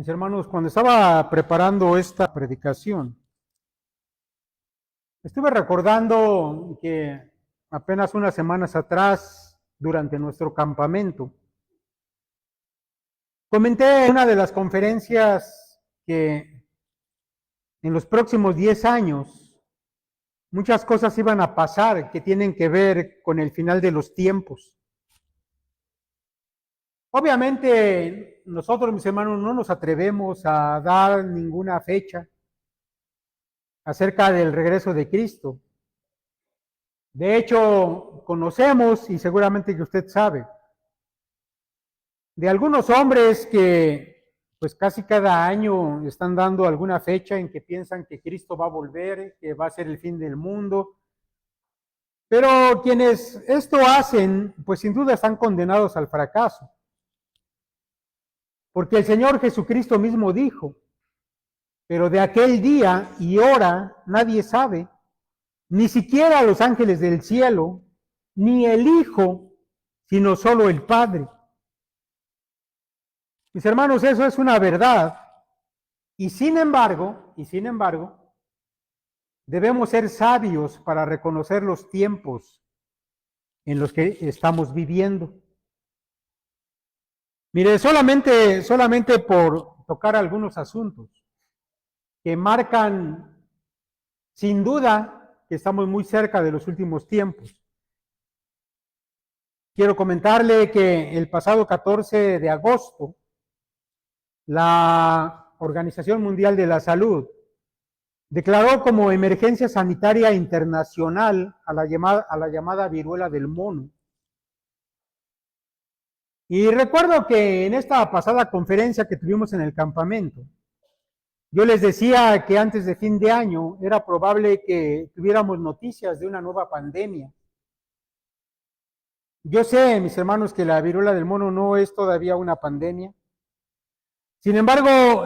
Mis hermanos, cuando estaba preparando esta predicación, estuve recordando que apenas unas semanas atrás, durante nuestro campamento, comenté en una de las conferencias que en los próximos 10 años muchas cosas iban a pasar que tienen que ver con el final de los tiempos. Obviamente, nosotros, mis hermanos, no nos atrevemos a dar ninguna fecha acerca del regreso de Cristo. De hecho, conocemos, y seguramente que usted sabe, de algunos hombres que pues casi cada año están dando alguna fecha en que piensan que Cristo va a volver, que va a ser el fin del mundo. Pero quienes esto hacen, pues sin duda están condenados al fracaso. Porque el Señor Jesucristo mismo dijo, pero de aquel día y hora nadie sabe, ni siquiera los ángeles del cielo, ni el Hijo, sino solo el Padre. Mis hermanos, eso es una verdad. Y sin embargo, debemos ser sabios para reconocer los tiempos en los que estamos viviendo. Mire, solamente por tocar algunos asuntos que marcan sin duda que estamos muy cerca de los últimos tiempos. Quiero comentarle que el pasado 14 de agosto, la Organización Mundial de la Salud declaró como emergencia sanitaria internacional a la llamada viruela del mono. Y recuerdo que en esta pasada conferencia que tuvimos en el campamento, yo les decía que antes de fin de año era probable que tuviéramos noticias de una nueva pandemia. Yo sé, mis hermanos, que la viruela del mono no es todavía una pandemia. Sin embargo,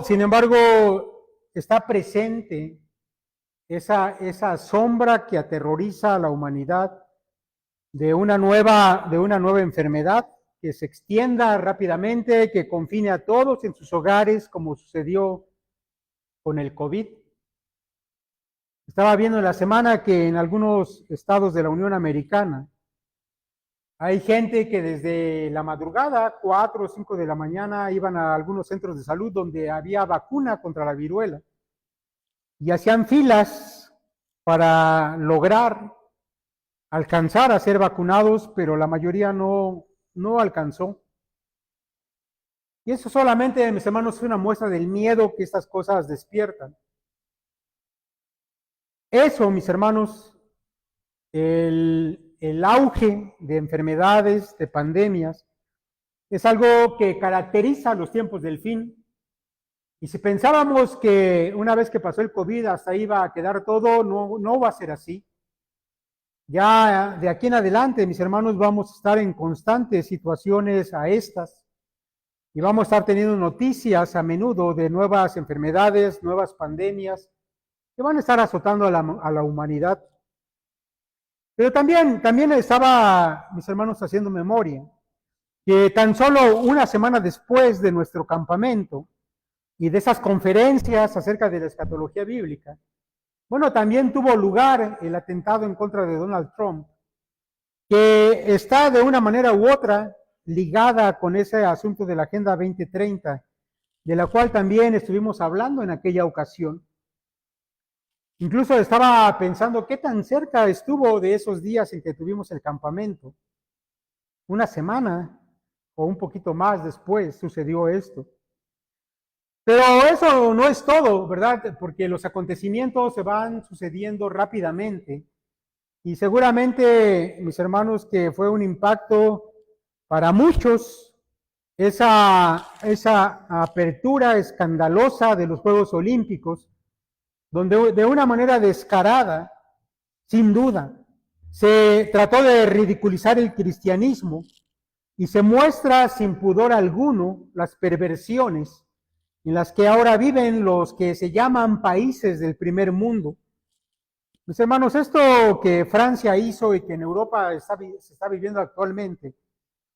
está presente esa sombra que aterroriza a la humanidad de una nueva enfermedad que se extienda rápidamente, que confine a todos en sus hogares, como sucedió con el COVID. Estaba viendo en la semana que en algunos estados de la Unión Americana hay gente que desde la madrugada, 4 o 5 de la mañana, iban a algunos centros de salud donde había vacuna contra la viruela y hacían filas para lograr alcanzar a ser vacunados, pero la mayoría no alcanzó. Y eso solamente, mis hermanos, es una muestra del miedo que estas cosas despiertan. Eso, mis hermanos, el auge de enfermedades, de pandemias, es algo que caracteriza los tiempos del fin. Y si pensábamos que una vez que pasó el COVID hasta ahí iba a quedar todo, no va a ser así. Ya de aquí en adelante, mis hermanos, vamos a estar en constantes situaciones a estas y vamos a estar teniendo noticias a menudo de nuevas enfermedades, nuevas pandemias que van a estar azotando a la humanidad. Pero también estaba, mis hermanos, haciendo memoria, que tan solo una semana después de nuestro campamento y de esas conferencias acerca de la escatología bíblica, bueno, también tuvo lugar el atentado en contra de Donald Trump, que está de una manera u otra ligada con ese asunto de la Agenda 2030, de la cual también estuvimos hablando en aquella ocasión. Incluso estaba pensando qué tan cerca estuvo de esos días en que tuvimos el campamento. Una semana o un poquito más después sucedió esto. Pero eso no es todo, ¿verdad? Porque los acontecimientos se van sucediendo rápidamente. Y seguramente, mis hermanos, que fue un impacto para muchos esa apertura escandalosa de los Juegos Olímpicos, donde de una manera descarada, sin duda, se trató de ridiculizar el cristianismo y se muestra sin pudor alguno las perversiones en las que ahora viven los que se llaman países del primer mundo. Mis hermanos, esto que Francia hizo y que en Europa se está viviendo actualmente,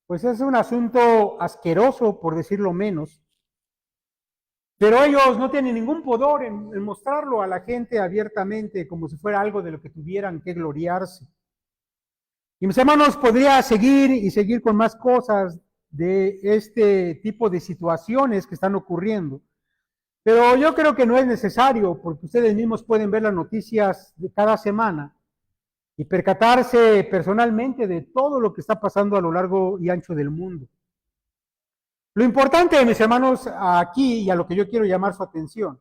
pues es un asunto asqueroso, por decirlo menos. pero ellos no tienen ningún poder en mostrarlo a la gente abiertamente como si fuera algo de lo que tuvieran que gloriarse. Y mis hermanos, podría seguir y seguir con más cosas de este tipo de situaciones que están ocurriendo. Pero yo creo que no es necesario, porque ustedes mismos pueden ver las noticias de cada semana y percatarse personalmente de todo lo que está pasando a lo largo y ancho del mundo. Lo importante, mis hermanos, aquí y a lo que yo quiero llamar su atención,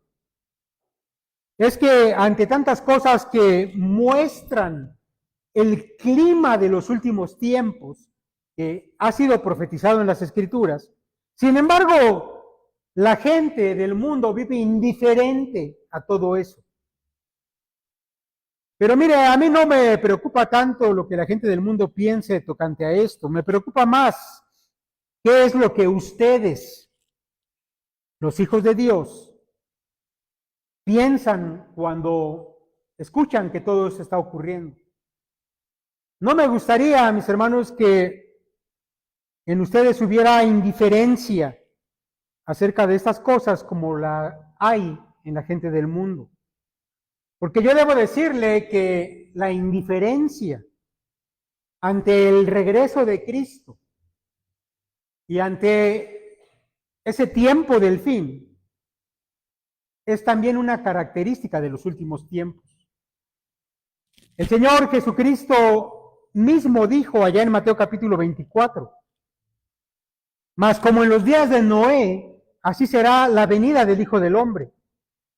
es que ante tantas cosas que muestran el clima de los últimos tiempos, que ha sido profetizado en las Escrituras, sin embargo, la gente del mundo vive indiferente a todo eso. Pero mire, a mí no me preocupa tanto lo que la gente del mundo piense tocante a esto, me preocupa más qué es lo que ustedes, los hijos de Dios, piensan cuando escuchan que todo eso está ocurriendo. No me gustaría, mis hermanos, que en ustedes hubiera indiferencia acerca de estas cosas como la hay en la gente del mundo. Porque yo debo decirle que la indiferencia ante el regreso de Cristo y ante ese tiempo del fin es también una característica de los últimos tiempos. El Señor Jesucristo mismo dijo allá en Mateo capítulo 24, mas como en los días de Noé, así será la venida del Hijo del Hombre.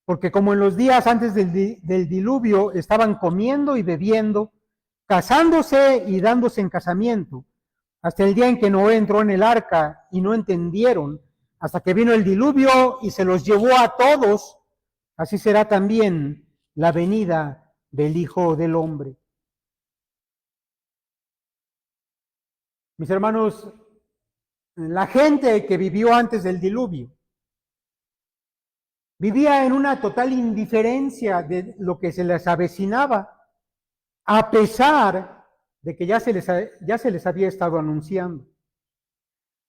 Porque como en los días antes del diluvio estaban comiendo y bebiendo, casándose y dándose en casamiento, hasta el día en que Noé entró en el arca y no entendieron, hasta que vino el diluvio y se los llevó a todos, así será también la venida del Hijo del Hombre. Mis hermanos, la gente que vivió antes del diluvio vivía en una total indiferencia de lo que se les avecinaba, a pesar de que ya se les había estado anunciando.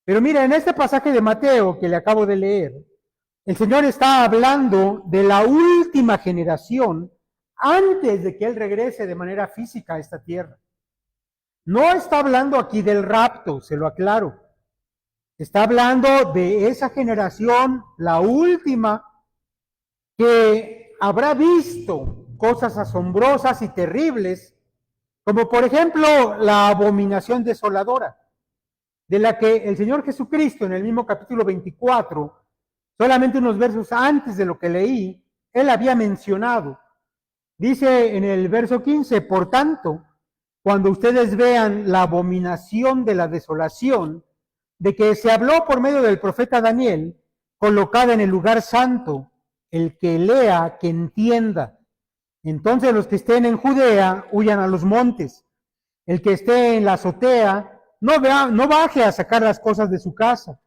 Pero mira, en este pasaje de Mateo que le acabo de leer, el Señor está hablando de la última generación antes de que Él regrese de manera física a esta tierra. No está hablando aquí del rapto, se lo aclaro. Está hablando de esa generación, la última, que habrá visto cosas asombrosas y terribles, como por ejemplo la abominación desoladora, de la que el Señor Jesucristo en el mismo capítulo 24, solamente unos versos antes de lo que leí, Él había mencionado. Dice en el verso 15, por tanto, cuando ustedes vean la abominación de la desolación, de que se habló por medio del profeta Daniel, colocada en el lugar santo, el que lea, que entienda. Entonces los que estén en Judea, huyan a los montes. El que esté en la azotea, no baje a sacar las cosas de su casa.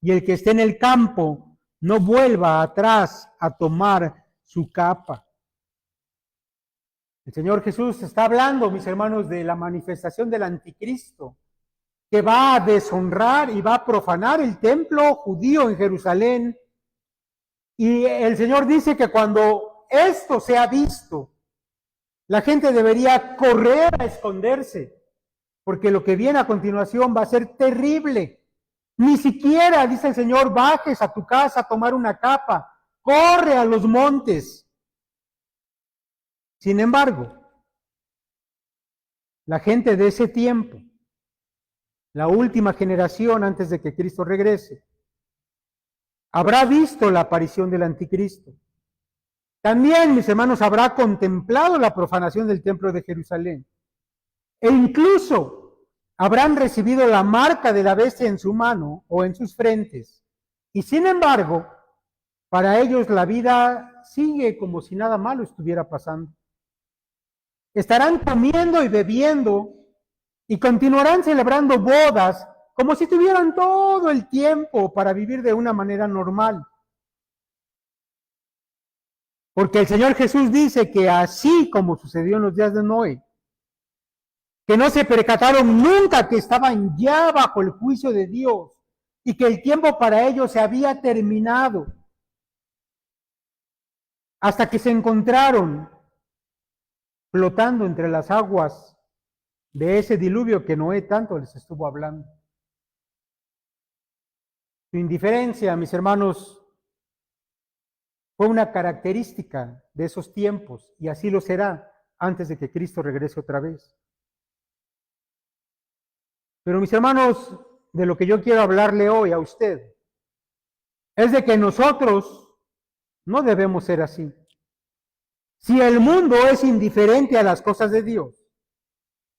Y el que esté en el campo, no vuelva atrás a tomar su capa. El Señor Jesús está hablando, mis hermanos, de la manifestación del anticristo, que va a deshonrar y va a profanar el templo judío en Jerusalén. Y el Señor dice que cuando esto sea visto, la gente debería correr a esconderse, porque lo que viene a continuación va a ser terrible. Ni siquiera, dice el Señor, bajes a tu casa a tomar una capa, corre a los montes. Sin embargo, la gente de ese tiempo, la última generación antes de que Cristo regrese, habrá visto la aparición del anticristo. También, mis hermanos, habrá contemplado la profanación del templo de Jerusalén. E incluso habrán recibido la marca de la bestia en su mano o en sus frentes. Y sin embargo, para ellos la vida sigue como si nada malo estuviera pasando. Estarán comiendo y bebiendo y continuarán celebrando bodas como si tuvieran todo el tiempo para vivir de una manera normal. Porque el Señor Jesús dice que así como sucedió en los días de Noé, que no se percataron nunca que estaban ya bajo el juicio de Dios y que el tiempo para ellos se había terminado. hasta que se encontraron flotando entre las aguas de ese diluvio que Noé tanto les estuvo hablando. Su indiferencia, mis hermanos, fue una característica de esos tiempos y así lo será antes de que Cristo regrese otra vez. Pero mis hermanos, de lo que yo quiero hablarle hoy a usted es de que nosotros no debemos ser así. Si el mundo es indiferente a las cosas de Dios,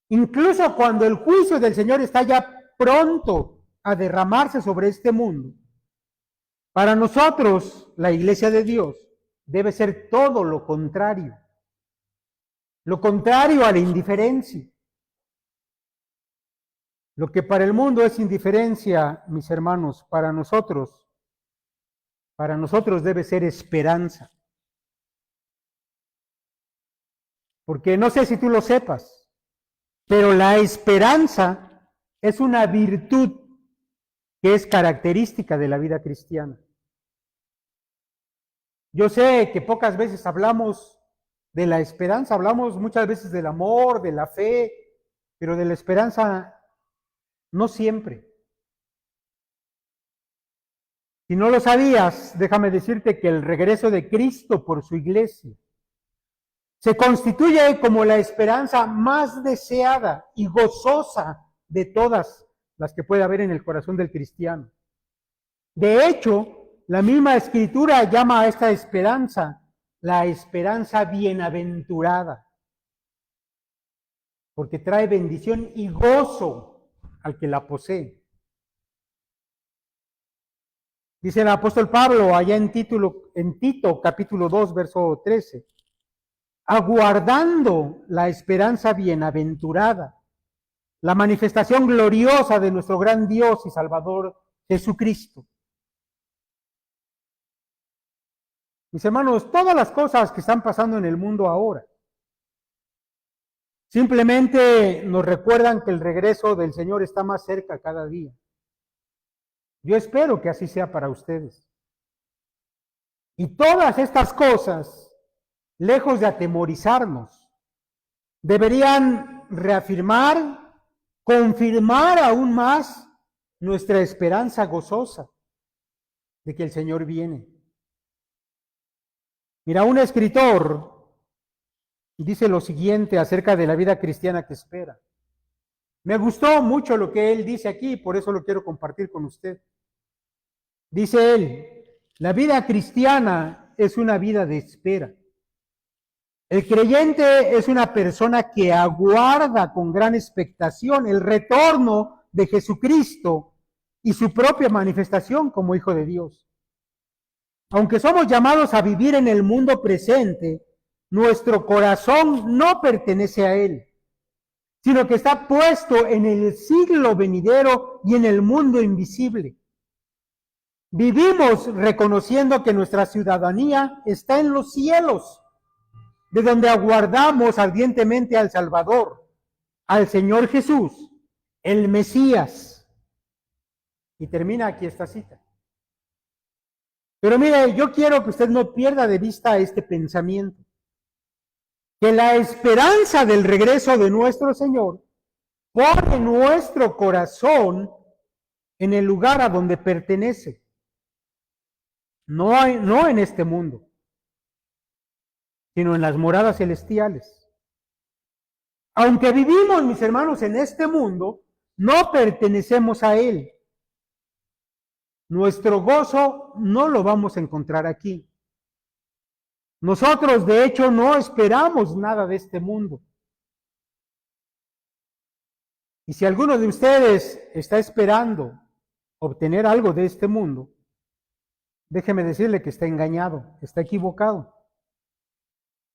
incluso cuando el juicio del Señor está ya pronto a derramarse sobre este mundo, para nosotros, la iglesia de Dios, debe ser todo lo contrario a la indiferencia. Lo que para el mundo es indiferencia, mis hermanos, para nosotros debe ser esperanza. Porque no sé si tú lo sepas, pero la esperanza es una virtud que es característica de la vida cristiana. Yo sé que pocas veces hablamos de la esperanza, hablamos muchas veces del amor, de la fe, pero de la esperanza no siempre. Si no lo sabías, déjame decirte que el regreso de Cristo por su iglesia se constituye como la esperanza más deseada y gozosa de todas las que puede haber en el corazón del cristiano. De hecho, la misma Escritura llama a esta esperanza la esperanza bienaventurada, porque trae bendición y gozo al que la posee. Dice el apóstol Pablo allá en Tito capítulo 2, verso 13, aguardando la esperanza bienaventurada, la manifestación gloriosa de nuestro gran Dios y Salvador Jesucristo. Mis hermanos, todas las cosas que están pasando en el mundo ahora simplemente nos recuerdan que el regreso del Señor está más cerca cada día. Yo espero que así sea para ustedes. Y todas estas cosas, lejos de atemorizarnos, deberían reafirmar, confirmar aún más nuestra esperanza gozosa de que el Señor viene. Mira, un escritor dice lo siguiente acerca de la vida cristiana que espera. Me gustó mucho lo que él dice aquí, por eso lo quiero compartir con usted. Dice él, la vida cristiana es una vida de espera. El creyente es una persona que aguarda con gran expectación el retorno de Jesucristo y su propia manifestación como Hijo de Dios. Aunque somos llamados a vivir en el mundo presente, nuestro corazón no pertenece a Él, sino que está puesto en el siglo venidero y en el mundo invisible. Vivimos reconociendo que nuestra ciudadanía está en los cielos, de donde aguardamos ardientemente al Salvador, al Señor Jesús, el Mesías. Y termina aquí esta cita. Pero mire, yo quiero que usted no pierda de vista este pensamiento, que la esperanza del regreso de nuestro Señor pone nuestro corazón en el lugar a donde pertenece, no en este mundo, sino en las moradas celestiales. Aunque vivimos, mis hermanos, en este mundo, no pertenecemos a Él. Nuestro gozo no lo vamos a encontrar aquí. Nosotros, de hecho, no esperamos nada de este mundo. Y si alguno de ustedes está esperando obtener algo de este mundo, déjeme decirle que está engañado, está equivocado.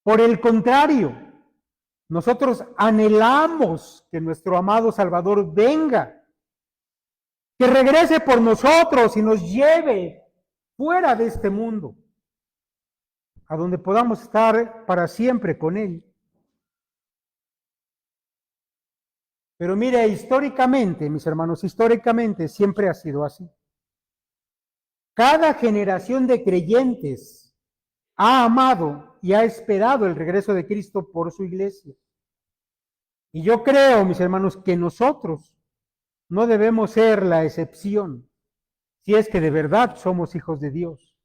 Por el contrario, nosotros anhelamos que nuestro amado Salvador venga, que regrese por nosotros y nos lleve fuera de este mundo, a donde podamos estar para siempre con Él. Pero mire, históricamente, mis hermanos, históricamente siempre ha sido así. Cada generación de creyentes ha amado y ha esperado el regreso de Cristo por su iglesia. Y yo creo, mis hermanos, que nosotros no debemos ser la excepción, si es que de verdad somos hijos de Dios.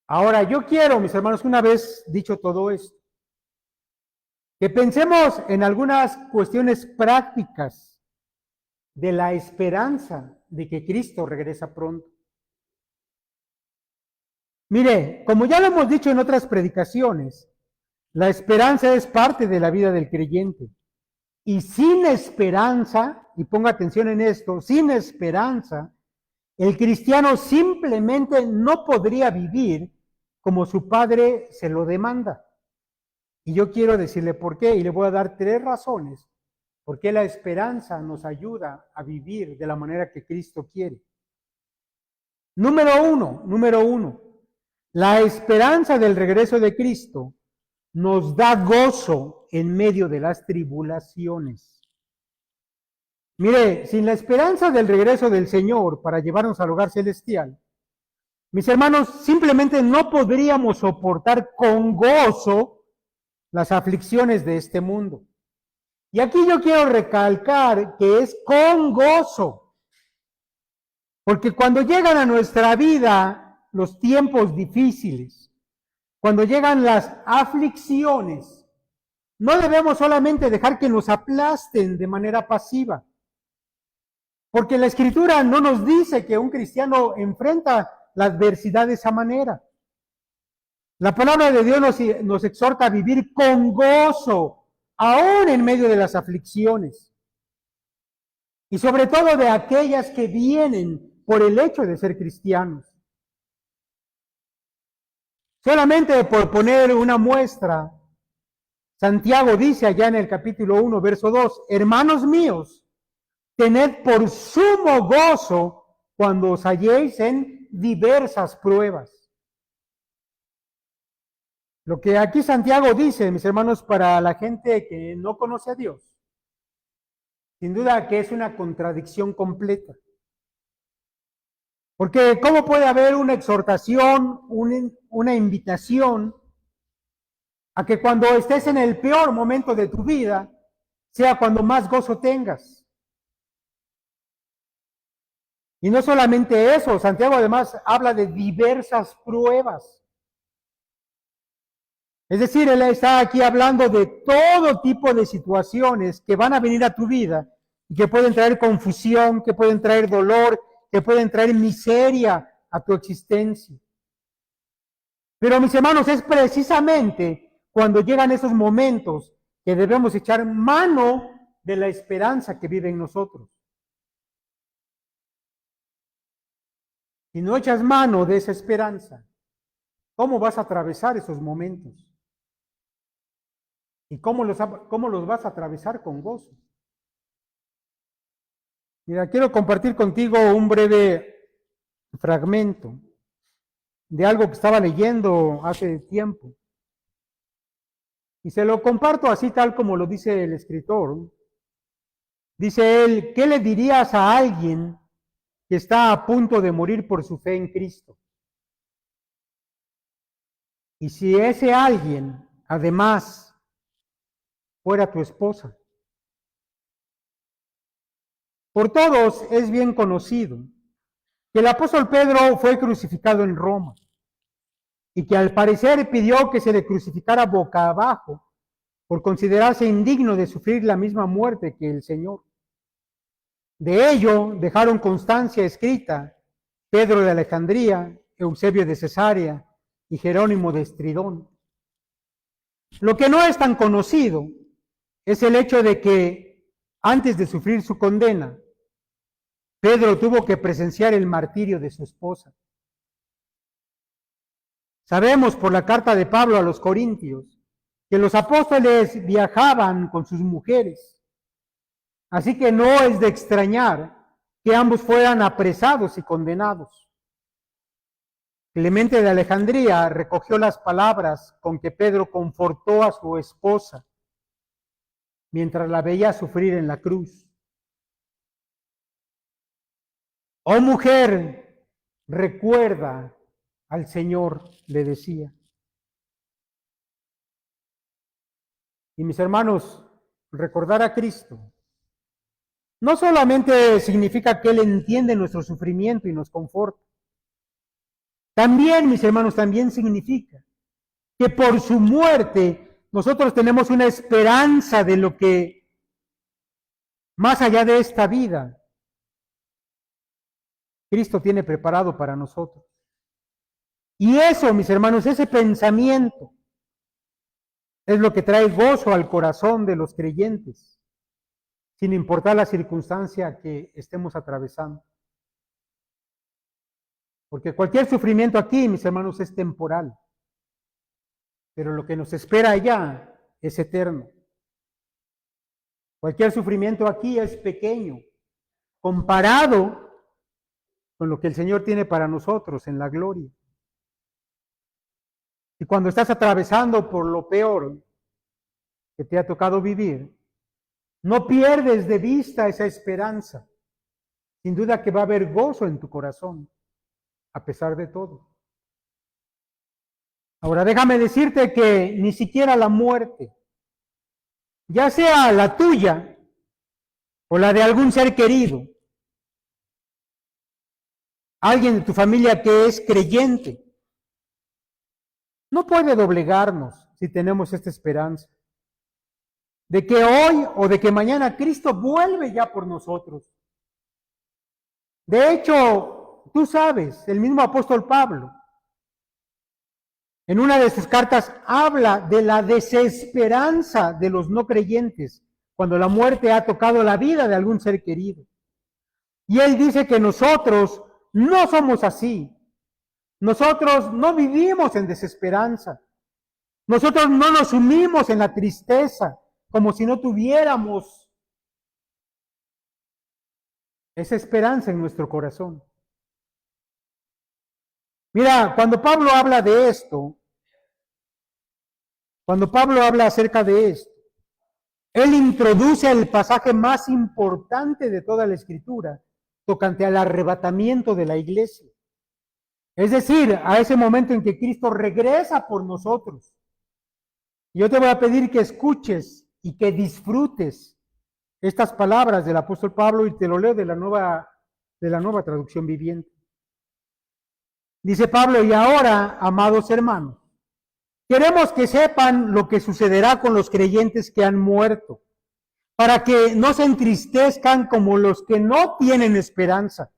Ahora, yo quiero, mis hermanos, una vez dicho todo esto, que pensemos en algunas cuestiones prácticas de la esperanza de que Cristo regresa pronto. Mire, como ya lo hemos dicho en otras predicaciones, la esperanza es parte de la vida del creyente. Y sin esperanza, y ponga atención en esto, sin esperanza, el cristiano simplemente no podría vivir como su Padre se lo demanda. Y yo quiero decirle por qué, y le voy a dar 3 razones por qué la esperanza nos ayuda a vivir de la manera que Cristo quiere. Número uno, la esperanza del regreso de Cristo nos da gozo en medio de las tribulaciones. Mire, sin la esperanza del regreso del Señor para llevarnos al hogar celestial, mis hermanos, simplemente no podríamos soportar con gozo las aflicciones de este mundo. Y aquí yo quiero recalcar que es con gozo, porque cuando llegan a nuestra vida los tiempos difíciles, cuando llegan las aflicciones, no debemos solamente dejar que nos aplasten de manera pasiva, porque la Escritura no nos dice que un cristiano enfrenta la adversidad de esa manera. La palabra de Dios nos exhorta a vivir con gozo, aún en medio de las aflicciones. Y sobre todo de aquellas que vienen por el hecho de ser cristianos. Solamente por poner una muestra, Santiago dice allá en el capítulo 1, verso 2, hermanos míos, tened por sumo gozo cuando os halléis en diversas pruebas. Lo que aquí Santiago dice, mis hermanos, para la gente que no conoce a Dios, sin duda que es una contradicción completa. Porque ¿cómo puede haber una exhortación, una invitación a que cuando estés en el peor momento de tu vida, sea cuando más gozo tengas? Y no solamente eso, Santiago además habla de diversas pruebas. Es decir, él está aquí hablando de todo tipo de situaciones que van a venir a tu vida y que pueden traer confusión, que pueden traer dolor, que pueden traer miseria a tu existencia. Pero mis hermanos, es precisamente cuando llegan esos momentos que debemos echar mano de la esperanza que vive en nosotros. Si no echas mano de esa esperanza, ¿cómo vas a atravesar esos momentos? ¿Y cómo los vas a atravesar con gozo? Mira, quiero compartir contigo un breve fragmento de algo que estaba leyendo hace tiempo. Y se lo comparto así tal como lo dice el escritor. Dice él, ¿qué le dirías a alguien que está a punto de morir por su fe en Cristo? Y si ese alguien, además, fuera tu esposa. Por todos es bien conocido que el apóstol Pedro fue crucificado en Roma y que al parecer pidió que se le crucificara boca abajo por considerarse indigno de sufrir la misma muerte que el Señor. De ello dejaron constancia escrita Pedro de Alejandría, Eusebio de Cesarea y Jerónimo de Estridón. Lo que no es tan conocido es el hecho de que antes de sufrir su condena, Pedro tuvo que presenciar el martirio de su esposa. Sabemos por la carta de Pablo a los Corintios que los apóstoles viajaban con sus mujeres, así que no es de extrañar que ambos fueran apresados y condenados. Clemente de Alejandría recogió las palabras con que Pedro confortó a su esposa mientras la veía sufrir en la cruz. Oh mujer, recuerda al Señor, le decía. Y mis hermanos, recordar a Cristo no solamente significa que Él entiende nuestro sufrimiento y nos conforta. También, mis hermanos, también significa que por su muerte nosotros tenemos una esperanza de lo que más allá de esta vida Cristo tiene preparado para nosotros. Y eso, mis hermanos, ese pensamiento es lo que trae gozo al corazón de los creyentes, sin importar la circunstancia que estemos atravesando. Porque cualquier sufrimiento aquí, mis hermanos, es temporal. Pero lo que nos espera allá es eterno. Cualquier sufrimiento aquí es pequeño, comparado con lo que el Señor tiene para nosotros en la gloria. Y cuando estás atravesando por lo peor que te ha tocado vivir, no pierdes de vista esa esperanza. Sin duda que va a haber gozo en tu corazón, a pesar de todo. Ahora déjame decirte que ni siquiera la muerte, ya sea la tuya o la de algún ser querido, alguien de tu familia que es creyente, no puede doblegarnos si tenemos esta esperanza de que hoy o de que mañana Cristo vuelve ya por nosotros. De hecho, tú sabes, el mismo apóstol Pablo, en una de sus cartas habla de la desesperanza de los no creyentes cuando la muerte ha tocado la vida de algún ser querido. Y él dice que nosotros no somos así. Nosotros no vivimos en desesperanza. Nosotros no nos sumimos en la tristeza como si no tuviéramos esa esperanza en nuestro corazón. Mira, cuando Pablo habla de esto, cuando Pablo habla acerca de esto, él introduce el pasaje más importante de toda la Escritura, tocante al arrebatamiento de la iglesia. Es decir, a ese momento en que Cristo regresa por nosotros. Yo te voy a pedir que escuches y que disfrutes estas palabras del apóstol Pablo y te lo leo de la nueva traducción viviente. Dice Pablo, y ahora, amados hermanos, queremos que sepan lo que sucederá con los creyentes que han muerto, para que no se entristezcan como los que no tienen esperanza.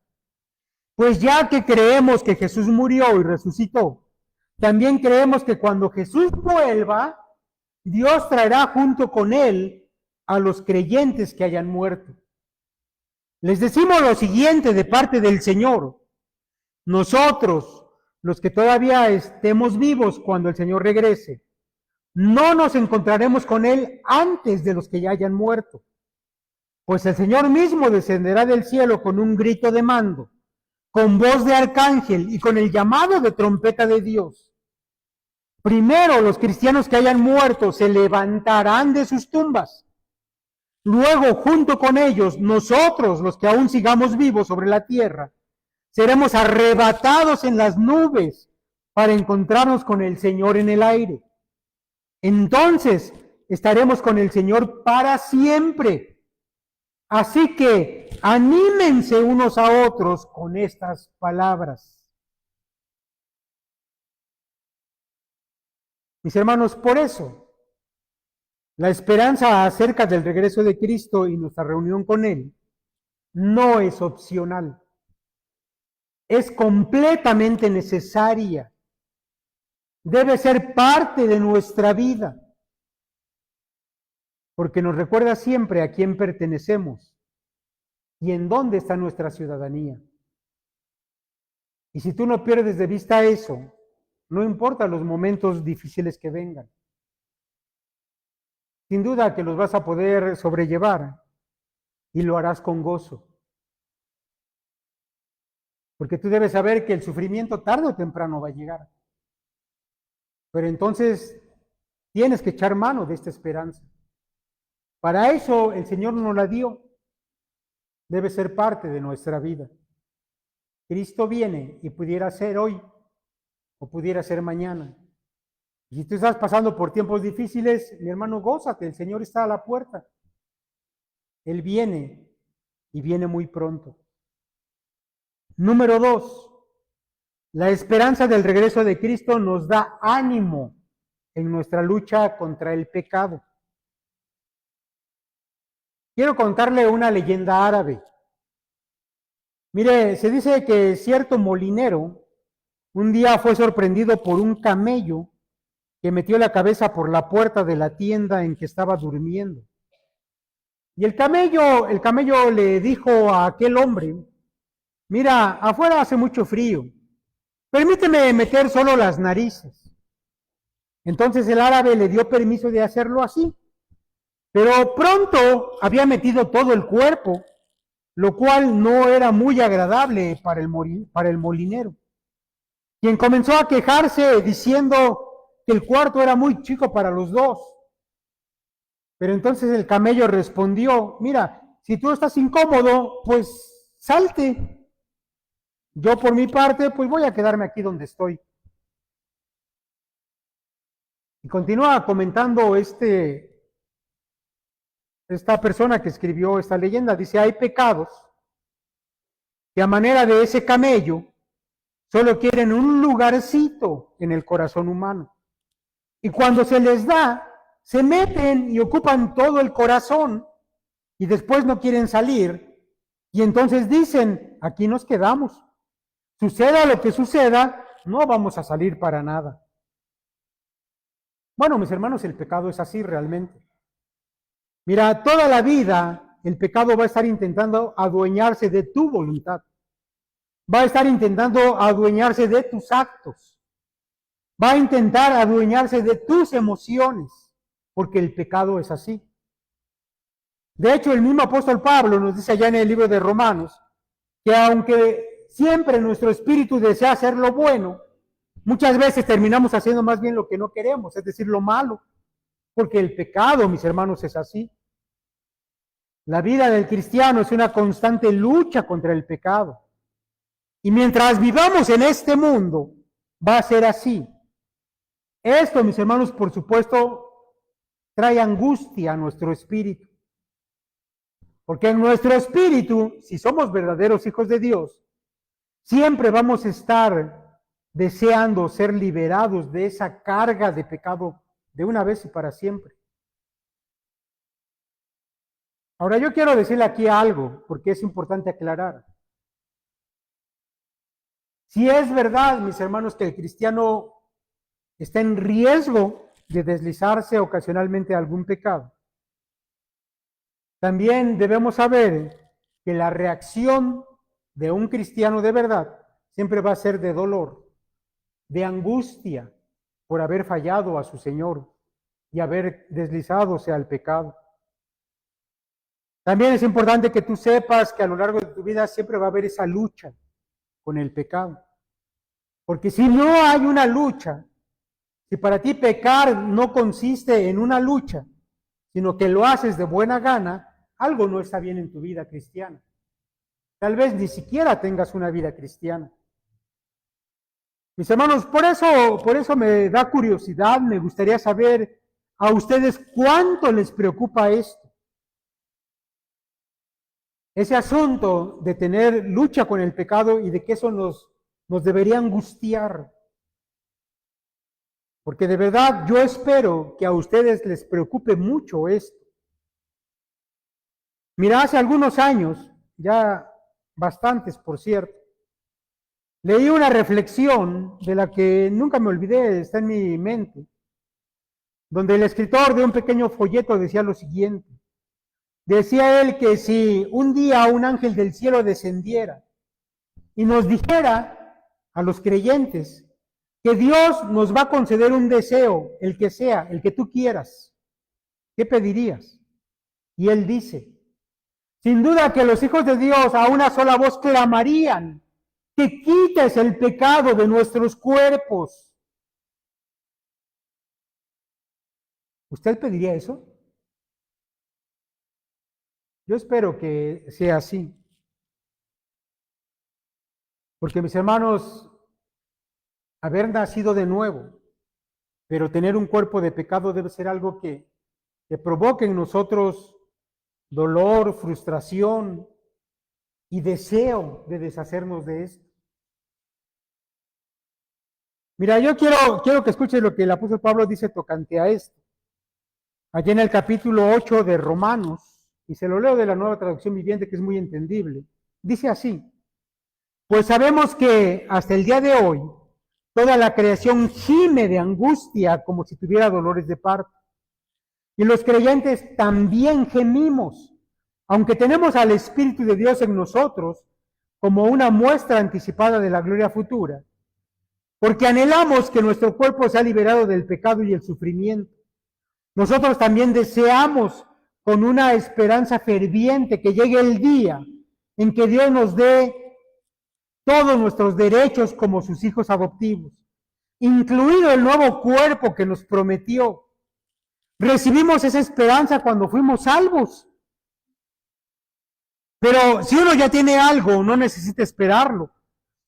Pues ya que creemos que Jesús murió y resucitó, también creemos que cuando Jesús vuelva, Dios traerá junto con él a los creyentes que hayan muerto. Les decimos lo siguiente de parte del Señor. Nosotros, los que todavía estemos vivos cuando el Señor regrese, no nos encontraremos con Él antes de los que ya hayan muerto. Pues el Señor mismo descenderá del cielo con un grito de mando, con voz de arcángel y con el llamado de trompeta de Dios. Primero los cristianos que hayan muerto se levantarán de sus tumbas. Luego, junto con ellos, nosotros, los que aún sigamos vivos sobre la tierra, seremos arrebatados en las nubes para encontrarnos con el Señor en el aire. Entonces estaremos con el Señor para siempre. Así que anímense unos a otros con estas palabras. Mis hermanos, por eso, la esperanza acerca del regreso de Cristo y nuestra reunión con Él no es opcional. Es completamente necesaria. Debe ser parte de nuestra vida. Porque nos recuerda siempre a quién pertenecemos y en dónde está nuestra ciudadanía. Y si tú no pierdes de vista eso, no importa los momentos difíciles que vengan. Sin duda que los vas a poder sobrellevar y lo harás con gozo. Porque tú debes saber que el sufrimiento tarde o temprano va a llegar. Pero entonces tienes que echar mano de esta esperanza. Para eso el Señor nos la dio. Debe ser parte de nuestra vida. Cristo viene y pudiera ser hoy o pudiera ser mañana. Y si tú estás pasando por tiempos difíciles, mi hermano, gózate, el Señor está a la puerta. Él viene y viene muy pronto. Número 2, la esperanza del regreso de Cristo nos da ánimo en nuestra lucha contra el pecado. Quiero contarle una leyenda árabe. Mire, se dice que cierto molinero un día fue sorprendido por un camello que metió la cabeza por la puerta de la tienda en que estaba durmiendo. Y el camello le dijo a aquel hombre: mira, afuera hace mucho frío, permíteme meter solo las narices. Entonces el árabe le dio permiso de hacerlo así, pero pronto había metido todo el cuerpo, lo cual no era muy agradable para el molinero, quien comenzó a quejarse diciendo que el cuarto era muy chico para los dos. Pero entonces el camello respondió: mira, si tú estás incómodo, pues salte. Yo por mi parte, pues voy a quedarme aquí donde estoy. Y continúa comentando esta persona que escribió esta leyenda. Dice: hay pecados que a manera de ese camello solo quieren un lugarcito en el corazón humano. Y cuando se les da, se meten y ocupan todo el corazón y después no quieren salir. Y entonces dicen: aquí nos quedamos. Suceda lo que suceda, no vamos a salir para nada. Bueno, mis hermanos, el pecado es así realmente. Mira, toda la vida el pecado va a estar intentando adueñarse de tu voluntad. Va a estar intentando adueñarse de tus actos. Va a intentar adueñarse de tus emociones, porque el pecado es así. De hecho, el mismo apóstol Pablo nos dice allá en el libro de Romanos que aunque siempre nuestro espíritu desea hacer lo bueno, muchas veces terminamos haciendo más bien lo que no queremos, es decir, lo malo, porque el pecado, mis hermanos, es así. La vida del cristiano es una constante lucha contra el pecado. Y mientras vivamos en este mundo, va a ser así. Esto, mis hermanos, por supuesto, trae angustia a nuestro espíritu. Porque en nuestro espíritu, si somos verdaderos hijos de Dios, siempre vamos a estar deseando ser liberados de esa carga de pecado de una vez y para siempre. Ahora yo quiero decirle aquí algo, porque es importante aclarar. Si es verdad, mis hermanos, que el cristiano está en riesgo de deslizarse ocasionalmente a algún pecado, también debemos saber que la reacción de un cristiano de verdad siempre va a ser de dolor, de angustia por haber fallado a su Señor y haber deslizadose al pecado. También es importante que tú sepas que a lo largo de tu vida siempre va a haber esa lucha con el pecado. Porque si no hay una lucha, si para ti pecar no consiste en una lucha, sino que lo haces de buena gana, algo no está bien en tu vida cristiana. Tal vez ni siquiera tengas una vida cristiana. Mis hermanos, por eso me da curiosidad, me gustaría saber a ustedes cuánto les preocupa esto. Ese asunto de tener lucha con el pecado y de que eso nos debería angustiar. Porque de verdad yo espero que a ustedes les preocupe mucho esto. Mira, hace algunos años, ya bastantes por cierto, leí una reflexión de la que nunca me olvidé, está en mi mente, donde el escritor de un pequeño folleto decía lo siguiente. Decía él que si un día un ángel del cielo descendiera y nos dijera a los creyentes que Dios nos va a conceder un deseo, el que sea, el que tú quieras, ¿qué pedirías? Y él dice: sin duda que los hijos de Dios a una sola voz clamarían que quites el pecado de nuestros cuerpos. ¿Usted pediría eso? Yo espero que sea así. Porque mis hermanos, haber nacido de nuevo, pero tener un cuerpo de pecado debe ser algo que provoque en nosotros dolor, frustración y deseo de deshacernos de esto. Mira, yo quiero que escuches lo que el apóstol Pablo dice tocante a esto. Allí en el capítulo 8 de Romanos, y se lo leo de la Nueva Traducción Viviente, que es muy entendible, dice así: pues sabemos que hasta el día de hoy toda la creación gime de angustia como si tuviera dolores de parto. Y los creyentes también gemimos, aunque tenemos al Espíritu de Dios en nosotros como una muestra anticipada de la gloria futura, porque anhelamos que nuestro cuerpo sea liberado del pecado y el sufrimiento. Nosotros también deseamos con una esperanza ferviente que llegue el día en que Dios nos dé todos nuestros derechos como sus hijos adoptivos, incluido el nuevo cuerpo que nos prometió. Recibimos esa esperanza cuando fuimos salvos. Pero si uno ya tiene algo, no necesita esperarlo.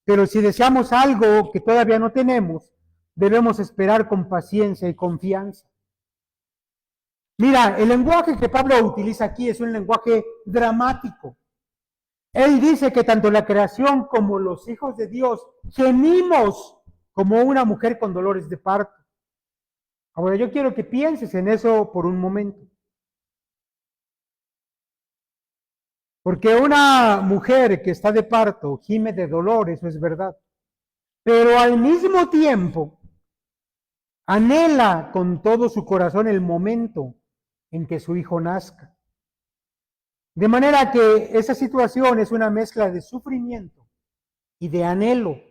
Pero si deseamos algo que todavía no tenemos, debemos esperar con paciencia y confianza. Mira, el lenguaje que Pablo utiliza aquí es un lenguaje dramático. Él dice que tanto la creación como los hijos de Dios gemimos como una mujer con dolores de parto. Ahora yo quiero que pienses en eso por un momento. Porque una mujer que está de parto gime de dolor, eso es verdad. Pero al mismo tiempo anhela con todo su corazón el momento en que su hijo nazca. De manera que esa situación es una mezcla de sufrimiento y de anhelo.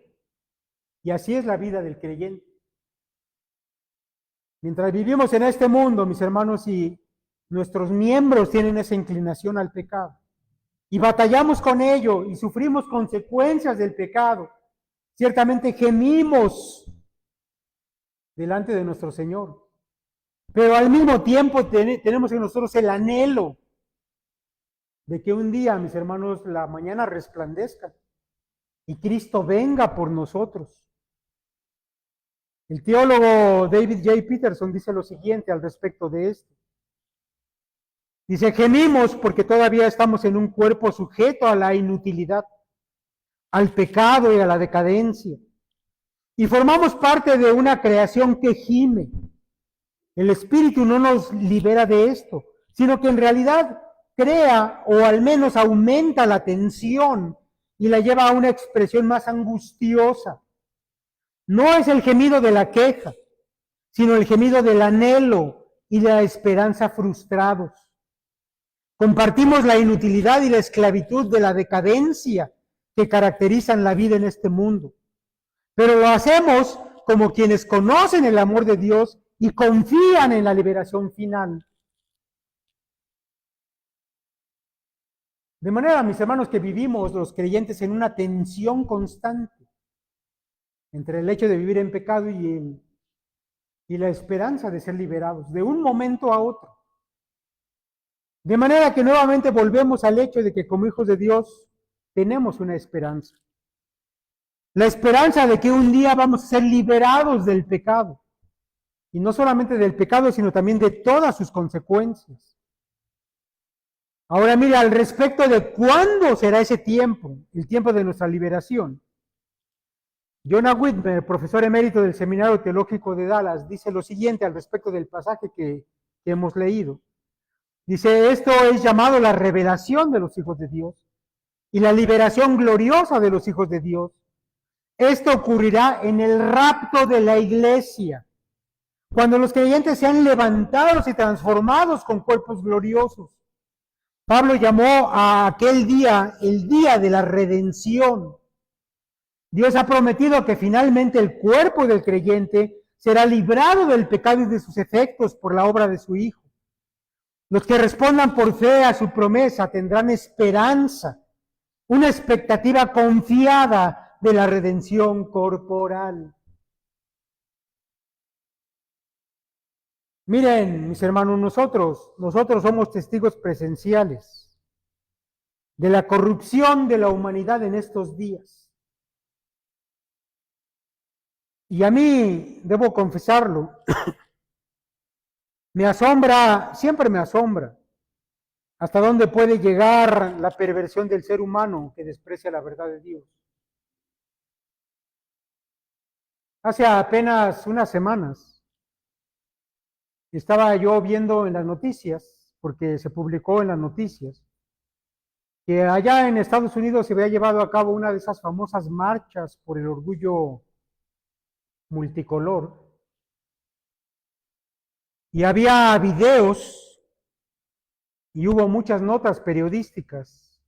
Y así es la vida del creyente. Mientras vivimos en este mundo, mis hermanos, y nuestros miembros tienen esa inclinación al pecado, y batallamos con ello y sufrimos consecuencias del pecado, ciertamente gemimos delante de nuestro Señor. Pero al mismo tiempo tenemos en nosotros el anhelo de que un día, mis hermanos, la mañana resplandezca y Cristo venga por nosotros. El teólogo David J. Peterson dice lo siguiente al respecto de esto. Dice, gemimos porque todavía estamos en un cuerpo sujeto a la inutilidad, al pecado y a la decadencia. Y formamos parte de una creación que gime. El Espíritu no nos libera de esto, sino que en realidad crea o al menos aumenta la tensión y la lleva a una expresión más angustiosa. No es el gemido de la queja, sino el gemido del anhelo y la esperanza frustrados. Compartimos la inutilidad y la esclavitud de la decadencia que caracterizan la vida en este mundo. Pero lo hacemos como quienes conocen el amor de Dios y confían en la liberación final. De manera, mis hermanos, que vivimos los creyentes en una tensión constante entre el hecho de vivir en pecado y la esperanza de ser liberados de un momento a otro. De manera que nuevamente volvemos al hecho de que como hijos de Dios tenemos una esperanza. La esperanza de que un día vamos a ser liberados del pecado. Y no solamente del pecado, sino también de todas sus consecuencias. Ahora mira, al respecto de cuándo será ese tiempo, el tiempo de nuestra liberación. Jonah Whitmer, profesor emérito del Seminario Teológico de Dallas, dice lo siguiente al respecto del pasaje que hemos leído. Dice, esto es llamado la revelación de los hijos de Dios y la liberación gloriosa de los hijos de Dios. Esto ocurrirá en el rapto de la iglesia, cuando los creyentes sean levantados y transformados con cuerpos gloriosos. Pablo llamó a aquel día el día de la redención. Dios ha prometido que finalmente el cuerpo del creyente será librado del pecado y de sus efectos por la obra de su Hijo. Los que respondan por fe a su promesa tendrán esperanza, una expectativa confiada de la redención corporal. Miren, mis hermanos, nosotros somos testigos presenciales de la corrupción de la humanidad en estos días. Y a mí, debo confesarlo, me asombra, siempre me asombra, hasta dónde puede llegar la perversión del ser humano que desprecia la verdad de Dios. Hace apenas unas semanas estaba yo viendo en las noticias, porque se publicó en las noticias, que allá en Estados Unidos se había llevado a cabo una de esas famosas marchas por el orgullo multicolor, y había videos y hubo muchas notas periodísticas,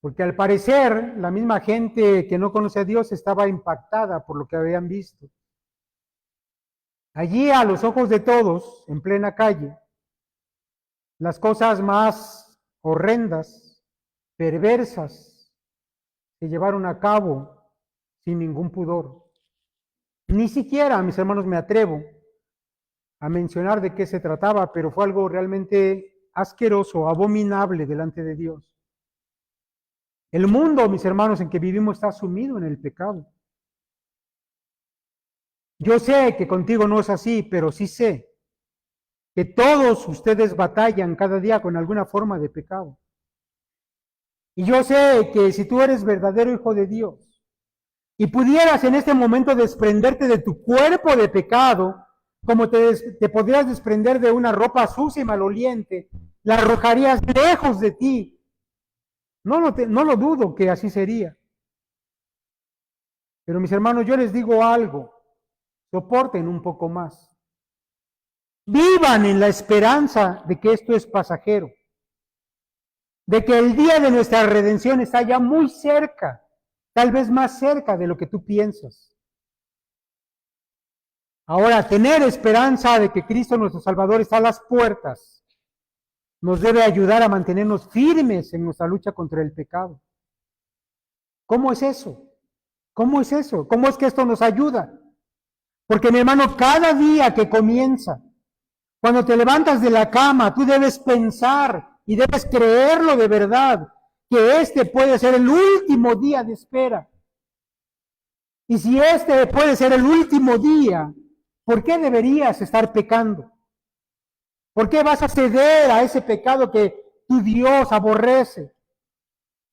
porque al parecer la misma gente que no conoce a Dios estaba impactada por lo que habían visto. Allí, a los ojos de todos, en plena calle, las cosas más horrendas, perversas, se llevaron a cabo sin ningún pudor. Ni siquiera, mis hermanos, me atrevo a mencionar de qué se trataba, pero fue algo realmente asqueroso, abominable delante de Dios. El mundo, mis hermanos, en que vivimos está sumido en el pecado. Yo sé que contigo no es así, pero sí sé que todos ustedes batallan cada día con alguna forma de pecado. Y yo sé que si tú eres verdadero hijo de Dios y pudieras en este momento desprenderte de tu cuerpo de pecado, como te podrías desprender de una ropa sucia y maloliente, la arrojarías lejos de ti. No lo dudo que así sería. Pero mis hermanos, yo les digo algo, soporten un poco más. Vivan en la esperanza de que esto es pasajero, de que el día de nuestra redención está ya muy cerca, tal vez más cerca de lo que tú piensas. Ahora, tener esperanza de que Cristo nuestro Salvador está a las puertas nos debe ayudar a mantenernos firmes en nuestra lucha contra el pecado. ¿Cómo es eso? ¿Cómo es eso? ¿Cómo es que esto nos ayuda? Porque mi hermano, cada día que comienza, cuando te levantas de la cama, tú debes pensar y debes creerlo de verdad, que este puede ser el último día de espera. Y si este puede ser el último día, ¿por qué deberías estar pecando? ¿Por qué vas a ceder a ese pecado que tu Dios aborrece?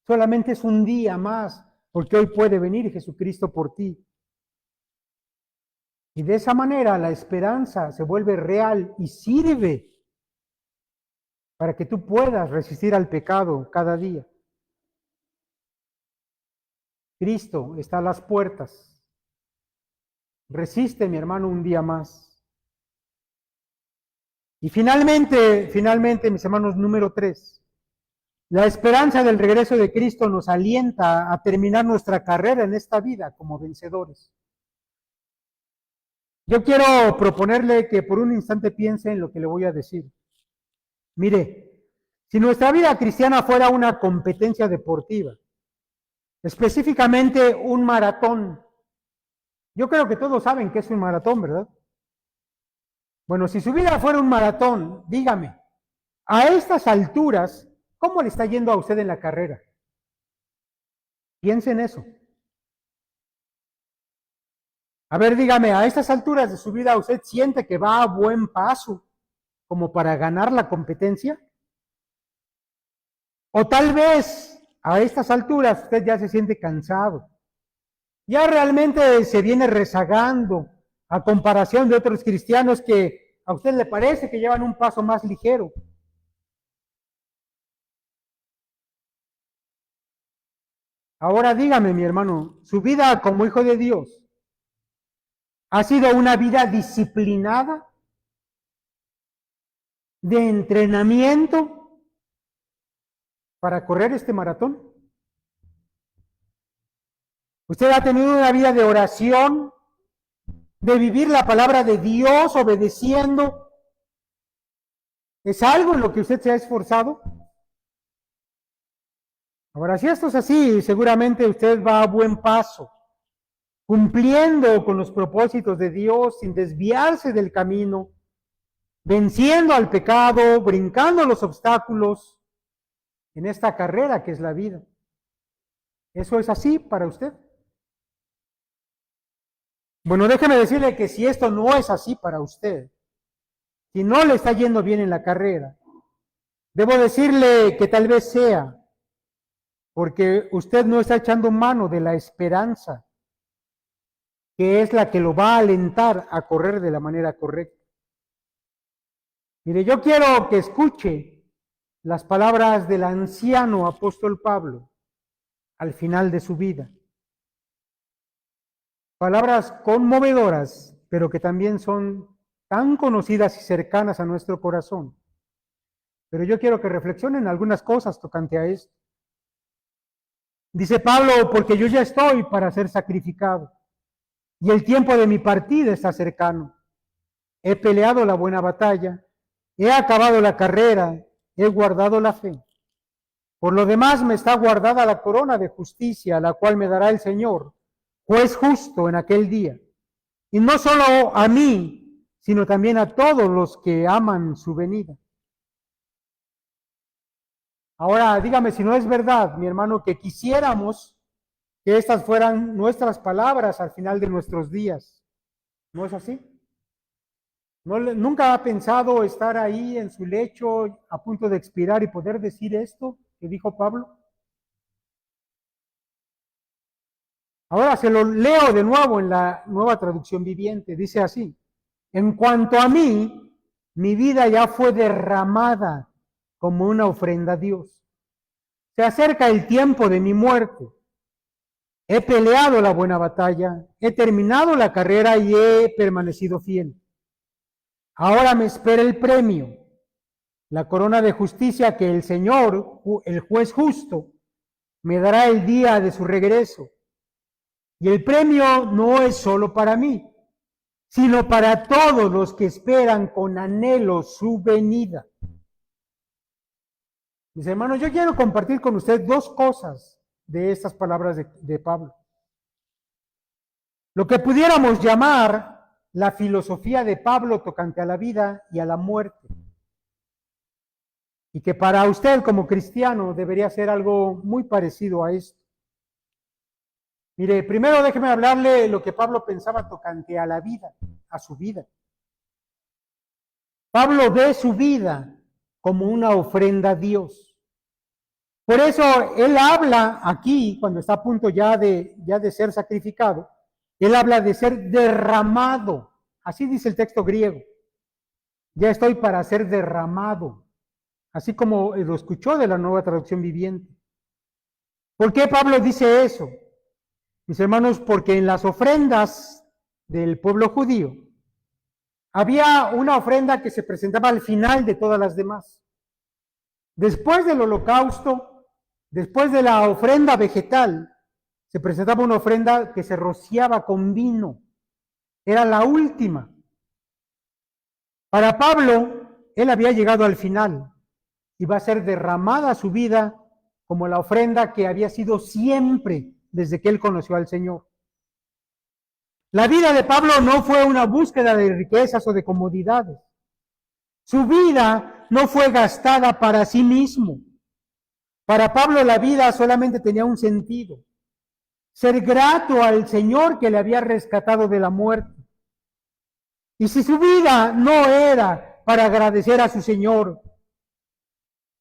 Solamente es un día más, porque hoy puede venir Jesucristo por ti. Y de esa manera la esperanza se vuelve real y sirve para que tú puedas resistir al pecado cada día. Cristo está a las puertas. Resiste, mi hermano, un día más. Y finalmente, mis hermanos, número 3. La esperanza del regreso de Cristo nos alienta a terminar nuestra carrera en esta vida como vencedores. Yo quiero proponerle que por un instante piense en lo que le voy a decir. Mire, si nuestra vida cristiana fuera una competencia deportiva, específicamente un maratón, yo creo que todos saben que es un maratón, ¿verdad? Bueno, si su vida fuera un maratón, dígame, a estas alturas, ¿cómo le está yendo a usted en la carrera? Piense en eso. A ver, dígame, a estas alturas de su vida, ¿usted siente que va a buen paso como para ganar la competencia? O tal vez a estas alturas usted ya se siente cansado, ya realmente se viene rezagando a comparación de otros cristianos que a usted le parece que llevan un paso más ligero. Ahora dígame, mi hermano, ¿su vida como hijo de Dios ha sido una vida disciplinada, de entrenamiento para correr este maratón? ¿Usted ha tenido una vida de oración, de vivir la palabra de Dios obedeciendo? ¿Es algo en lo que usted se ha esforzado? Ahora, si esto es así, seguramente usted va a buen paso, cumpliendo con los propósitos de Dios sin desviarse del camino, venciendo al pecado, brincando los obstáculos en esta carrera que es la vida. ¿Eso es así para usted? Bueno, déjeme decirle que si esto no es así para usted, si no le está yendo bien en la carrera, debo decirle que tal vez sea porque usted no está echando mano de la esperanza, que es la que lo va a alentar a correr de la manera correcta. Mire, yo quiero que escuche las palabras del anciano apóstol Pablo al final de su vida. Palabras conmovedoras, pero que también son tan conocidas y cercanas a nuestro corazón. Pero yo quiero que reflexionen algunas cosas tocante a esto. Dice Pablo, porque yo ya estoy para ser sacrificado y el tiempo de mi partida está cercano. He peleado la buena batalla, he acabado la carrera, he guardado la fe. Por lo demás me está guardada la corona de justicia, la cual me dará el Señor, juez justo en aquel día. Y no solo a mí, sino también a todos los que aman su venida. Ahora, dígame si no es verdad, mi hermano, que quisiéramos que estas fueran nuestras palabras al final de nuestros días. ¿No es así? ¿Nunca ha pensado estar ahí en su lecho a punto de expirar y poder decir esto que dijo Pablo? Ahora se lo leo de nuevo en la Nueva Traducción Viviente. Dice así: en cuanto a mí, mi vida ya fue derramada como una ofrenda a Dios. Se acerca el tiempo de mi muerte. He peleado la buena batalla, he terminado la carrera y he permanecido fiel. Ahora me espera el premio, la corona de justicia que el Señor, el juez justo, me dará el día de su regreso. Y el premio no es solo para mí, sino para todos los que esperan con anhelo su venida. Mis hermanos, yo quiero compartir con ustedes dos cosas de estas palabras de Pablo. Lo que pudiéramos llamar la filosofía de Pablo tocante a la vida y a la muerte. Y que para usted como cristiano debería ser algo muy parecido a esto. Mire, primero déjeme hablarle lo que Pablo pensaba tocante a la vida, a su vida. Pablo ve su vida como una ofrenda a Dios. Por eso él habla aquí, cuando está a punto ya de ser sacrificado, él habla de ser derramado. Así dice el texto griego. Ya estoy para ser derramado. Así como lo escuchó de la Nueva Traducción Viviente. ¿Por qué Pablo dice eso? Mis hermanos, porque en las ofrendas del pueblo judío había una ofrenda que se presentaba al final de todas las demás. Después del holocausto, después de la ofrenda vegetal, se presentaba una ofrenda que se rociaba con vino. Era la última. Para Pablo, él había llegado al final y va a ser derramada su vida como la ofrenda que había sido siempre desde que él conoció al Señor. La vida de Pablo no fue una búsqueda de riquezas o de comodidades. Su vida no fue gastada para sí mismo. Para Pablo la vida solamente tenía un sentido: ser grato al Señor que le había rescatado de la muerte. Y si su vida no era para agradecer a su Señor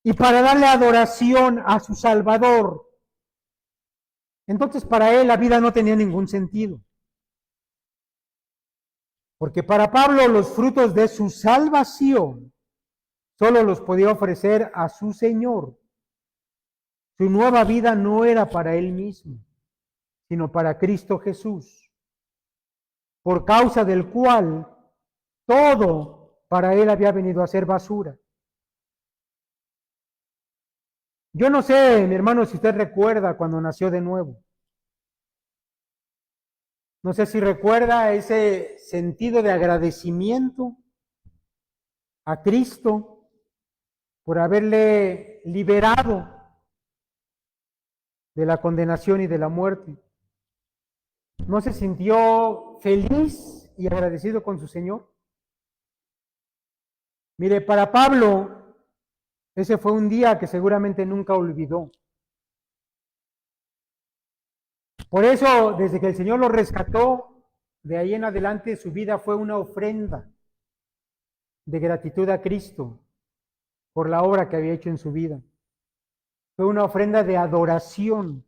y para darle adoración a su Salvador, entonces para él la vida no tenía ningún sentido. Porque para Pablo los frutos de su salvación solo los podía ofrecer a su Señor. Su nueva vida no era para él mismo, sino para Cristo Jesús, por causa del cual todo para él había venido a ser basura. Yo no sé, mi hermano, si usted recuerda cuando nació de nuevo. No sé si recuerda ese sentido de agradecimiento a Cristo por haberle liberado de la condenación y de la muerte. ¿No se sintió feliz y agradecido con su Señor? Mire, para Pablo, ese fue un día que seguramente nunca olvidó. Por eso, desde que el Señor lo rescató, de ahí en adelante su vida fue una ofrenda de gratitud a Cristo por la obra que había hecho en su vida. Fue una ofrenda de adoración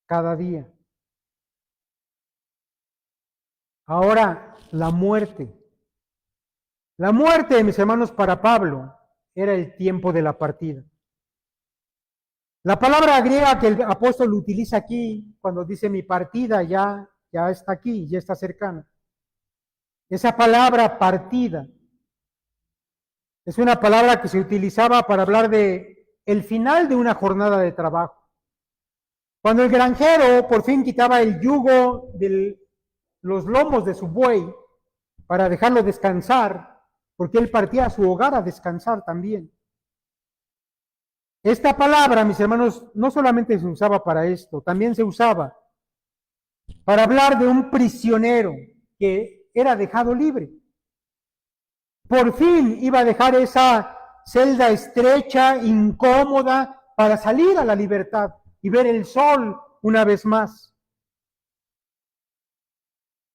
cada día. Ahora, la muerte. La muerte, mis hermanos, para Pablo era el tiempo de la partida. La palabra griega que el apóstol utiliza aquí, cuando dice mi partida ya está aquí, ya está cercana. Esa palabra partida es una palabra que se utilizaba para hablar de el final de una jornada de trabajo. Cuando el granjero por fin quitaba el yugo de los lomos de su buey para dejarlo descansar, porque él partía a su hogar a descansar también. Esta palabra, mis hermanos, no solamente se usaba para esto, también se usaba para hablar de un prisionero que era dejado libre. Por fin iba a dejar esa celda estrecha, incómoda, para salir a la libertad y ver el sol una vez más.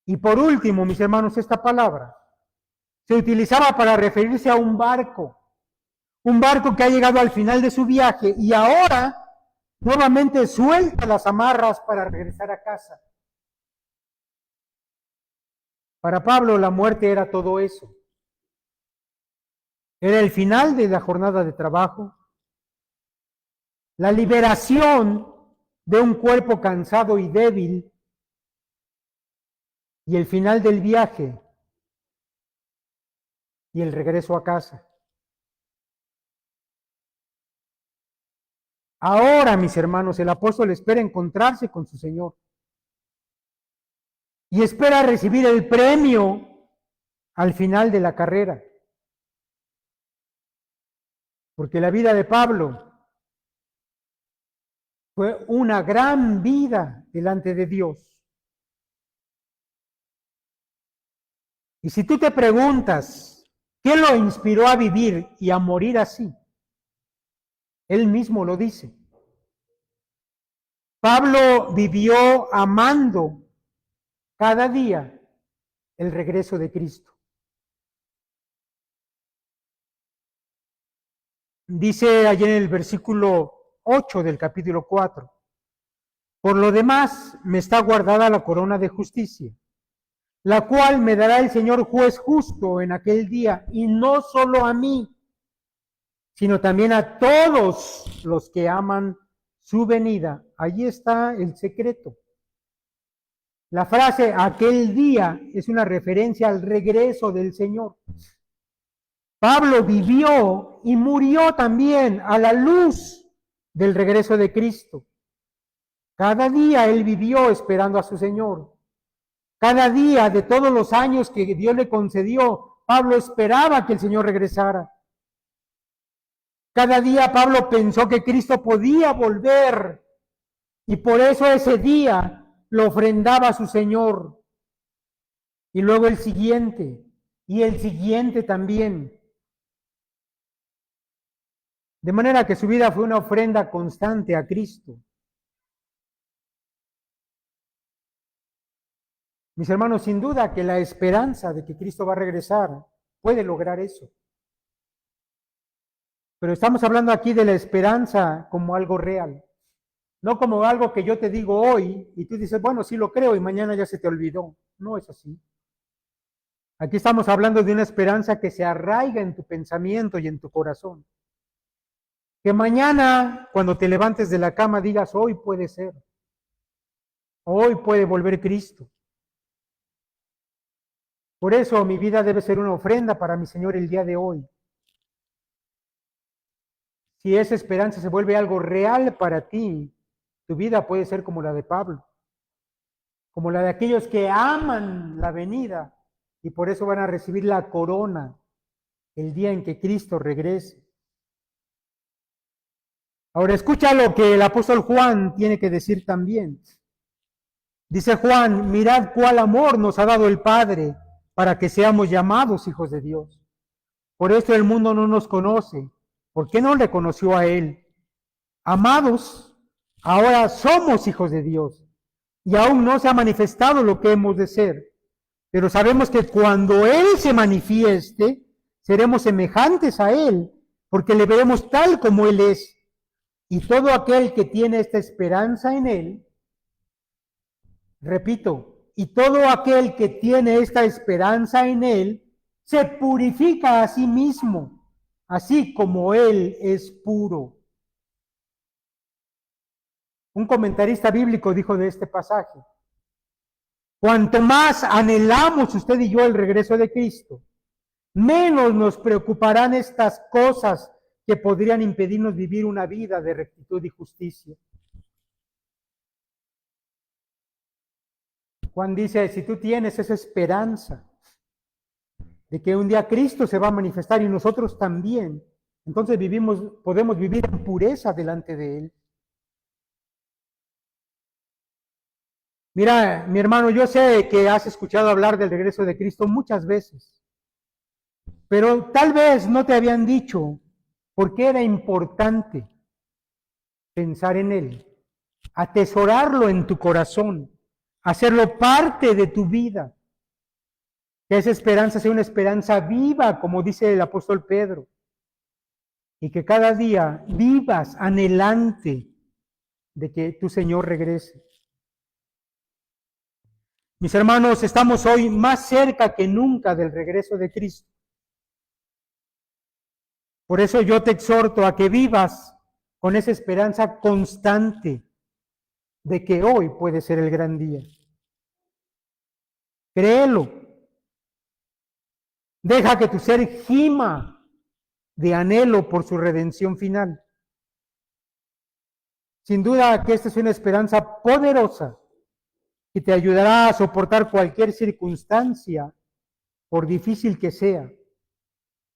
Y por último, mis hermanos, esta palabra se utilizaba para referirse a un barco que ha llegado al final de su viaje y ahora nuevamente suelta las amarras para regresar a casa. Para Pablo la muerte era todo eso. Era el final de la jornada de trabajo, la liberación de un cuerpo cansado y débil y el final del viaje y el regreso a casa. Ahora, mis hermanos, el apóstol espera encontrarse con su Señor y espera recibir el premio al final de la carrera. Porque la vida de Pablo fue una gran vida delante de Dios. Y si tú te preguntas, ¿qué lo inspiró a vivir y a morir así? Él mismo lo dice. Pablo vivió amando cada día el regreso de Cristo. Dice allí en el versículo 8 del capítulo 4, por lo demás me está guardada la corona de justicia, la cual me dará el Señor juez justo en aquel día, y no solo a mí, sino también a todos los que aman su venida. Allí está el secreto. La frase aquel día es una referencia al regreso del Señor. Pablo vivió y murió también a la luz del regreso de Cristo. Cada día él vivió esperando a su Señor. Cada día de todos los años que Dios le concedió, Pablo esperaba que el Señor regresara. Cada día Pablo pensó que Cristo podía volver y por eso ese día lo ofrendaba a su Señor. Y luego el siguiente y el siguiente también. De manera que su vida fue una ofrenda constante a Cristo. Mis hermanos, sin duda que la esperanza de que Cristo va a regresar puede lograr eso. Pero estamos hablando aquí de la esperanza como algo real, no como algo que yo te digo hoy y tú dices, bueno, sí lo creo y mañana ya se te olvidó. No es así. Aquí estamos hablando de una esperanza que se arraiga en tu pensamiento y en tu corazón. Que mañana, cuando te levantes de la cama, digas, hoy puede ser. Hoy puede volver Cristo. Por eso mi vida debe ser una ofrenda para mi Señor el día de hoy. Si esa esperanza se vuelve algo real para ti, tu vida puede ser como la de Pablo, como la de aquellos que aman la venida y por eso van a recibir la corona el día en que Cristo regrese. Ahora escucha lo que el apóstol Juan tiene que decir también. Dice Juan, mirad cuál amor nos ha dado el Padre para que seamos llamados hijos de Dios. Por eso el mundo no nos conoce. ¿Por qué no le conoció a Él? Amados, ahora somos hijos de Dios. y aún no se ha manifestado lo que hemos de ser. Pero sabemos que cuando Él se manifieste, seremos semejantes a Él, porque le veremos tal como Él es. Y todo aquel que tiene esta esperanza en Él, repito, y todo aquel que tiene esta esperanza en Él, se purifica a sí mismo, así como Él es puro. Un comentarista bíblico dijo de este pasaje: cuanto más anhelamos usted y yo el regreso de Cristo, menos nos preocuparán estas cosas que podrían impedirnos vivir una vida de rectitud y justicia. Juan dice, si tú tienes esa esperanza de que un día Cristo se va a manifestar y nosotros también, entonces podemos vivir en pureza delante de Él. Mira, mi hermano, yo sé que has escuchado hablar del regreso de Cristo muchas veces, pero tal vez no te habían dicho por qué era importante pensar en Él, atesorarlo en tu corazón, hacerlo parte de tu vida. Que esa esperanza sea una esperanza viva, como dice el apóstol Pedro, y que cada día vivas anhelante de que tu Señor regrese. Mis hermanos, estamos hoy más cerca que nunca del regreso de Cristo. Por eso yo te exhorto a que vivas con esa esperanza constante de que hoy puede ser el gran día. Créelo. Deja que tu ser gima de anhelo por su redención final. Sin duda que esta es una esperanza poderosa que te ayudará a soportar cualquier circunstancia, por difícil que sea.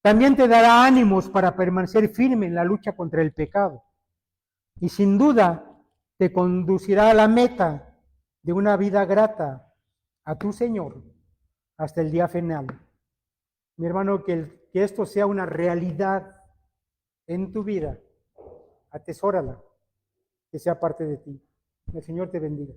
También te dará ánimos para permanecer firme en la lucha contra el pecado. Y sin duda te conducirá a la meta de una vida grata a tu Señor hasta el día final. Mi hermano, que esto sea una realidad en tu vida. Atesórala, que sea parte de ti. El Señor te bendiga.